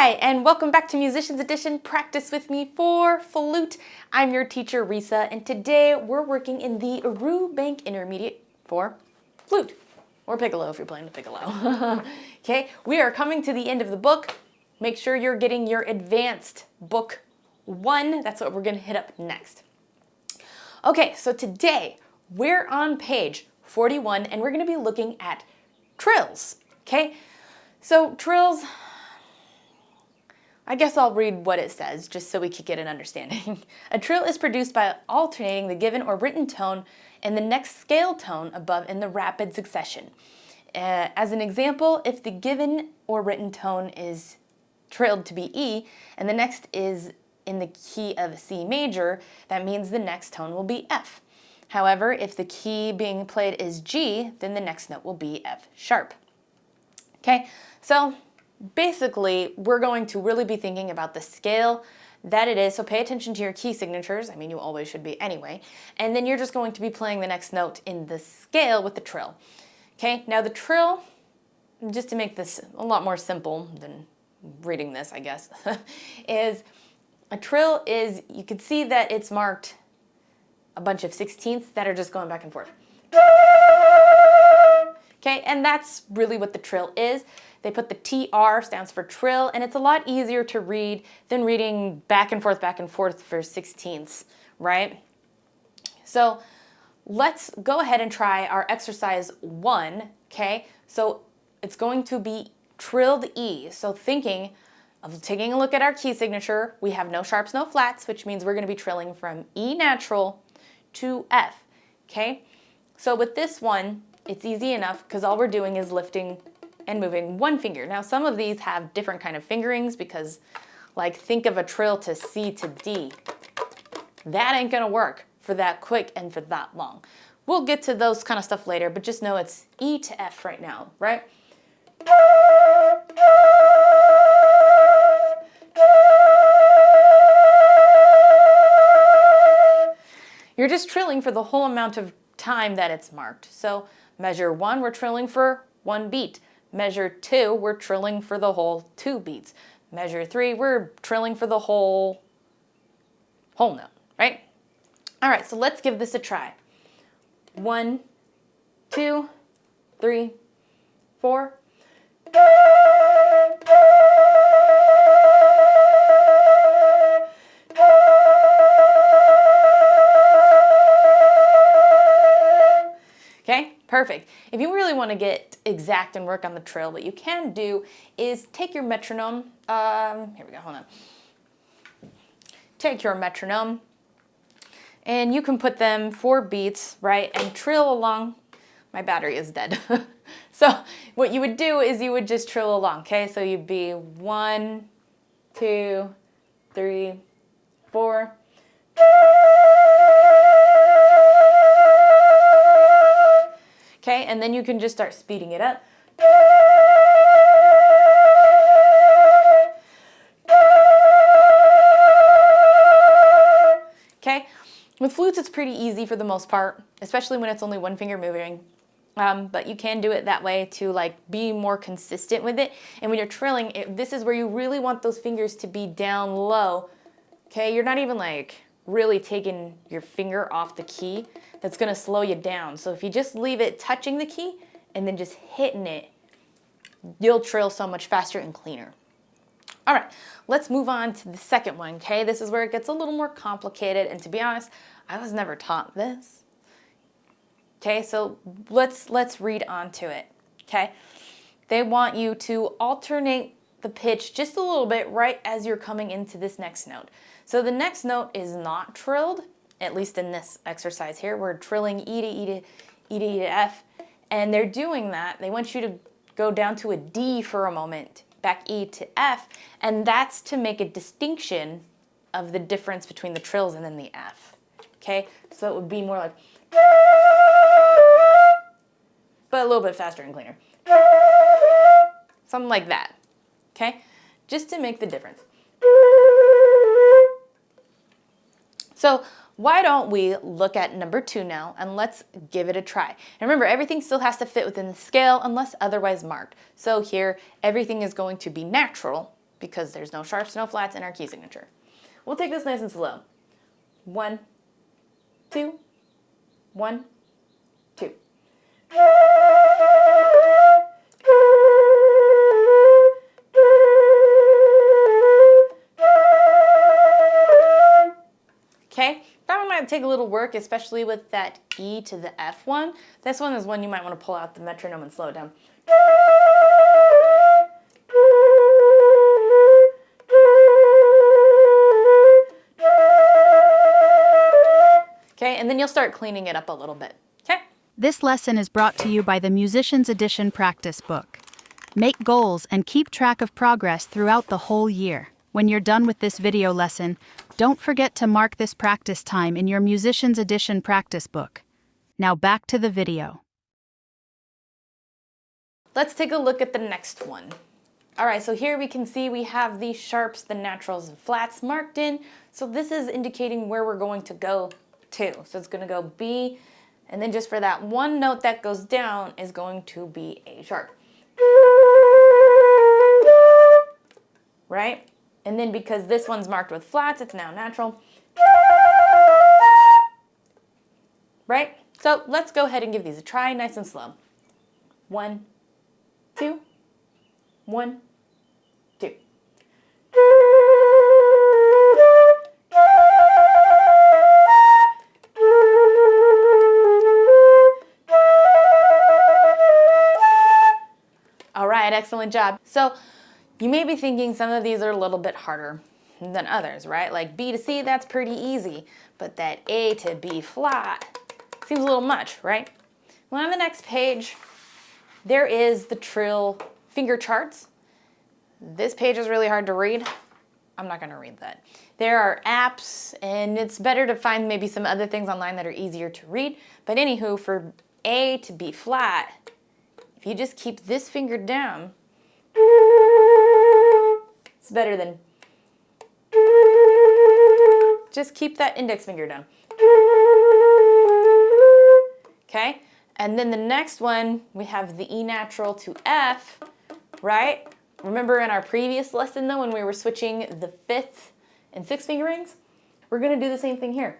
Hi, and welcome back to Musicians Edition Practice with Me for Flute. I'm your teacher, Risa, and today we're working in the Rubank Intermediate for Flute, or piccolo if you're playing the piccolo. Okay, we are coming to the end of the book. Make sure you're getting your advanced book 1. That's what we're going to hit up next. Okay, so today we're on page 41, and we're going to be looking at trills. Okay, so trills, I guess I'll read what it says just so we could get an understanding. A trill is produced by alternating the given or written tone and the next scale tone above in the rapid succession. As an example, if the given or written tone is trilled to be E and the next is in the key of C major, that means the next tone will be F. However, if the key being played is G, then the next note will be F sharp. Okay, so basically, we're going to really be thinking about the scale that it is, so pay attention to your key signatures. I mean, you always should be anyway. And then you're just going to be playing the next note in the scale with the trill. Okay, now the trill, just to make this a lot more simple than reading this, I guess, is a trill is, you can see that it's marked a bunch of 16ths that are just going back and forth. Okay, and that's really what the trill is. They put the TR, stands for trill, and it's a lot easier to read than reading back and forth for 16ths, right? So let's go ahead and try our exercise 1, okay? So it's going to be trilled E. So thinking of taking a look at our key signature, we have no sharps, no flats, which means we're going to be trilling from E natural to F, okay? So with this one, it's easy enough because all we're doing is lifting and moving one finger. Now, some of these have different kind of fingerings because, like, think of a trill to C to D. That ain't gonna work for that quick and for that long. We'll get to those kind of stuff later, but just know it's E to F right now, right? You're just trilling for the whole amount of time that it's marked. So measure 1, we're trilling for 1 beat. Measure 2, we're trilling for the whole 2 beats. Measure 3, we're trilling for the whole note, right? All right, so let's give this a try. 1, 2, 3, 4. Okay, perfect. If you really want to get exact and work on the trill, what you can do is take your metronome. Here we go, hold on. Take your metronome, and you can put them 4 beats, right, and trill along. My battery is dead. So what you would do is you would just trill along, okay? So you'd be 1, 2, 3, 4. Okay, and then you can just start speeding it up. Okay, with flutes it's pretty easy for the most part, especially when it's only one finger moving. But you can do it that way to like be more consistent with it. And when you're trilling, this is where you really want those fingers to be down low. Okay, you're not even like really taking your finger off the key. That's going to slow you down. So if you just leave it touching the key and then just hitting it, you'll trill so much faster and cleaner. All right, let's move on to the second one, okay? This is where it gets a little more complicated, and to be honest, I was never taught this. Okay, so let's read on to it, okay? They want you to alternate the pitch just a little bit right as you're coming into this next note. So the next note is not trilled, at least in this exercise here. We're trilling E to E to E to E to F, and they're doing that. They want you to go down to a D for a moment, back E to F, and that's to make a distinction of the difference between the trills and then the F, okay? So it would be more like, but a little bit faster and cleaner. Something like that, okay? Just to make the difference. So why don't we look at number 2 now, and let's give it a try. And remember, everything still has to fit within the scale unless otherwise marked. So here, everything is going to be natural, because there's no sharps, no flats in our key signature. We'll take this nice and slow. 1, 2, 1, 2. Okay, that one might take a little work, especially with that E to the F one. This one is one you might want to pull out the metronome and slow it down. Okay, and then you'll start cleaning it up a little bit. Okay? This lesson is brought to you by the Musician's Edition practice book. Make goals and keep track of progress throughout the whole year. When you're done with this video lesson, don't forget to mark this practice time in your Musician's Edition practice book. Now back to the video. Let's take a look at the next one. All right, so here we can see we have the sharps, the naturals, and flats marked in. So this is indicating where we're going to go to. So it's going to go B, and then just for that one note that goes down is going to be A sharp. Right? And then because this one's marked with flats, it's now natural. Right? So let's go ahead and give these a try, nice and slow. 1, 2, 1, 2. All right, excellent job. So you may be thinking some of these are a little bit harder than others, right? Like B to C, that's pretty easy, but that A to B flat seems a little much, right? Well, on the next page, there is the trill finger charts. This page is really hard to read. I'm not going to read that. There are apps, and it's better to find maybe some other things online that are easier to read. But anywho, for A to B flat, if you just keep this finger down, it's better than just keep that index finger down. Okay? And then the next one, we have the E natural to F, right? Remember in our previous lesson though, when we were switching the 5th and 6th fingerings? We're gonna do the same thing here.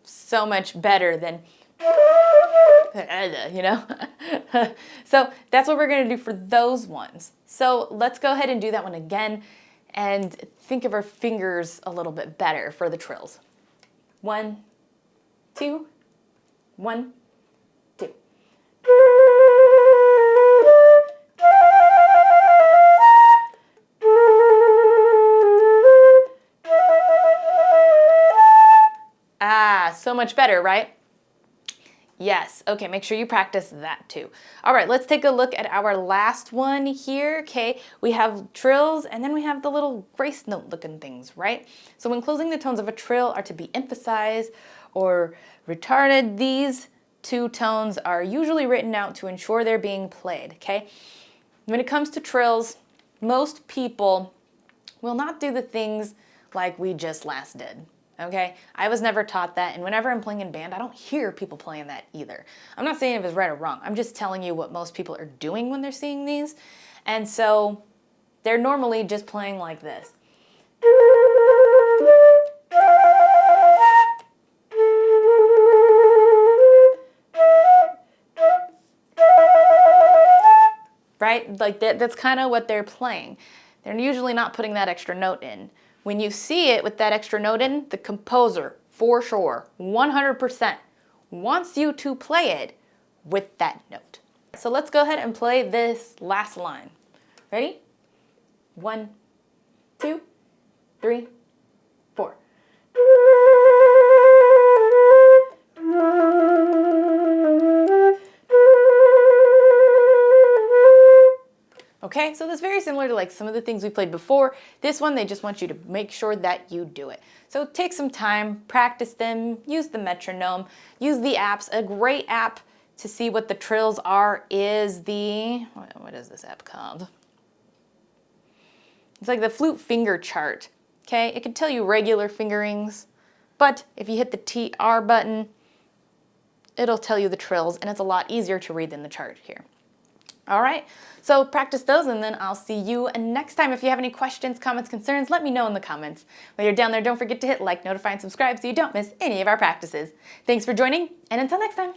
So much better than, you know? So that's what we're gonna do for those ones. So let's go ahead and do that one again and think of our fingers a little bit better for the trills. 1, 2, 1, 2. Ah, so much better, right? Yes, okay, make sure you practice that too. All right, let's take a look at our last one here, okay? We have trills, and then we have the little grace note looking things, right? So when closing the tones of a trill are to be emphasized or retarded, these two tones are usually written out to ensure they're being played, okay? When it comes to trills, most people will not do the things like we just last did. Okay, I was never taught that, and whenever I'm playing in band, I don't hear people playing that either. I'm not saying if it's right or wrong, I'm just telling you what most people are doing when they're seeing these, and so they're normally just playing like this. Right, like that's kind of what they're playing. They're usually not putting that extra note in. When you see it with that extra note in, the composer, for sure, 100%, wants you to play it with that note. So let's go ahead and play this last line. Ready? 1, 2, 3, 4. Okay, so that's very similar to like some of the things we played before. This one, they just want you to make sure that you do it. So take some time, practice them, use the metronome, use the apps. A great app to see what the trills are is the, what is this app called? It's like the flute finger chart, okay? It can tell you regular fingerings, but if you hit the TR button, it'll tell you the trills, and it's a lot easier to read than the chart here. All right, so practice those, and then I'll see you next time. If you have any questions, comments, concerns, let me know in the comments. While you're down there, don't forget to hit like, notify, and subscribe so you don't miss any of our practices. Thanks for joining, and until next time.